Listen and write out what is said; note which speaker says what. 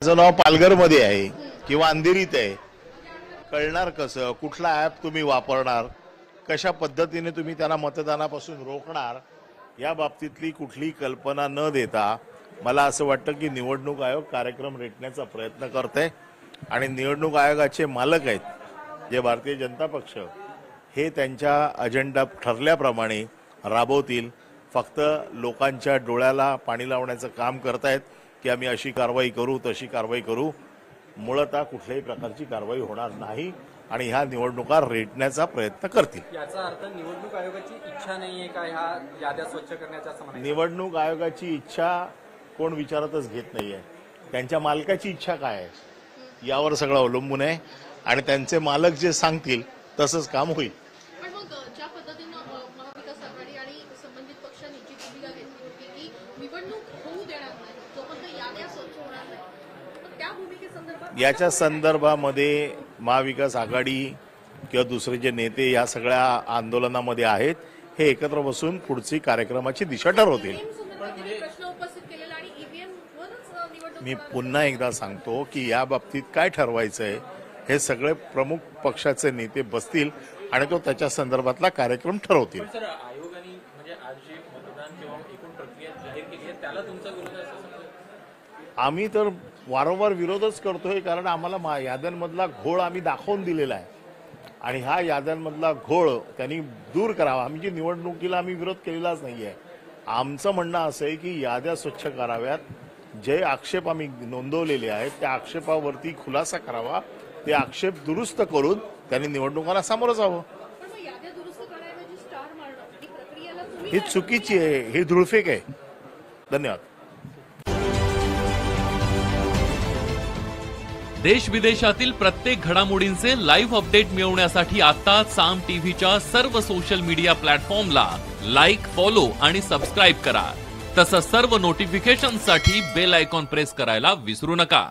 Speaker 1: माझं नाव पालघरमध्ये आहे किंवा अंधेरीत आहे, कळणार कसं? कुठला ॲप तुम्ही वापरणार, कशा पद्धतीने तुम्ही त्यांना मतदानापासून रोखणार, या बाबतीतली कुठली कल्पना न देता मला असं वाटतं की निवडणूक आयोग कार्यक्रम रेटण्याचा प्रयत्न करते आणि निवडणूक आयोगाचे मालक आहेत जे भारतीय जनता पक्ष, हे त्यांच्या अजेंडा ठरल्याप्रमाणे राबवतील. फक्त लोकांच्या डोळ्याला पाणी लावण्याचं काम करतायत की आम्ही अशी कारवाई करू तशी कारवाई करू. मूळतः कुठल्याही प्रकारची कारवाई होणार नाही आणि ह्या निवडणुका रेटण्याचा प्रयत्न करतील.
Speaker 2: याचा अर्थ निवडणूक आयोगाची इच्छा नाहीये का ह्या याद्या स्वच्छ करण्याचा?
Speaker 1: निवडणूक आयोगाची इच्छा कोण विचारतच घेत नाहीये. त्यांच्या मालकाची इच्छा काय आहे यावर सगळं अवलंबून आहे आणि त्यांचे मालक जे सांगतील तसंच काम होईल.
Speaker 3: पण मग ज्या पद्धतीनं महाविकास आघाडी आणि संबंधित पक्षांनी जी भूमिका घेतली होती की निवडणूक होऊ देणार नाही जोपर्यंत याद्या स्वच्छ होणार नाही, तर त्या भूमिकेसंदर्भात
Speaker 1: याच्या संदर्भामध्ये महाविकास आघाडी किंवा दुसरे जे नेते या सगळ्या आंदोलनामध्ये आहेत हे एकत्र बसून पुढची कार्यक्रमाची दिशा ठरवतील.
Speaker 3: प्रश्न उपस्थित केलेला आणि ईव्हीएम वरच निवडणूक.
Speaker 1: मी पुन्हा एकदा सांगतो की या बाबतीत काय ठरवायचंय हे सगळे प्रमुख पक्षाचे नेते बसतील आणि तो त्याच्या संदर्भातला कार्यक्रम ठरवतील.
Speaker 2: सर, आयोगाने म्हणजे आज जे मतदान किंवा एकूण प्रक्रिया जाहीर केली आहे त्याला तुमचा विरोध आहे असं समजतं?
Speaker 1: आम्ही तर वारंवार विरोधच करतोय, कारण आम्हाला याद्यांमधला घोळ आम्ही दाखवून दिलेला आहे आणि हा याद्यांमधला घोळ त्यांनी दूर करावा. आम्ही जी निवडणुकीला आम्ही विरोध केलेलाच नाहीये. आमचं म्हणणं असं आहे की याद्या स्वच्छ कराव्यात, जे आक्षेप आम्ही नोंदवलेले आहेत त्या आक्षेपावरती खुलासा करावा, ते आक्षेप दुरुस्त करून त्यांनी निवडणुकांना सामोरं जावं.
Speaker 3: पण मग याद्या दुरुस्त करण्याऐवजी स्टार मारणं ही प्रक्रियेला तुम्ही
Speaker 1: ही चुकीची आहे, ही धुळफेक आहे. धन्यवाद.
Speaker 4: देश विदेशातील प्रत्येक घडामोडींचे लाईव्ह अपडेट मिळवण्यासाठी आता साम टीव्हीच्या सर्व सोशल मीडिया प्लॅटफॉर्मला लाईक, फॉलो आणि सबस्क्राईब करा. तसंच सर्व नोटिफिकेशनसाठी बेल आयकॉन प्रेस करायला विसरू नका.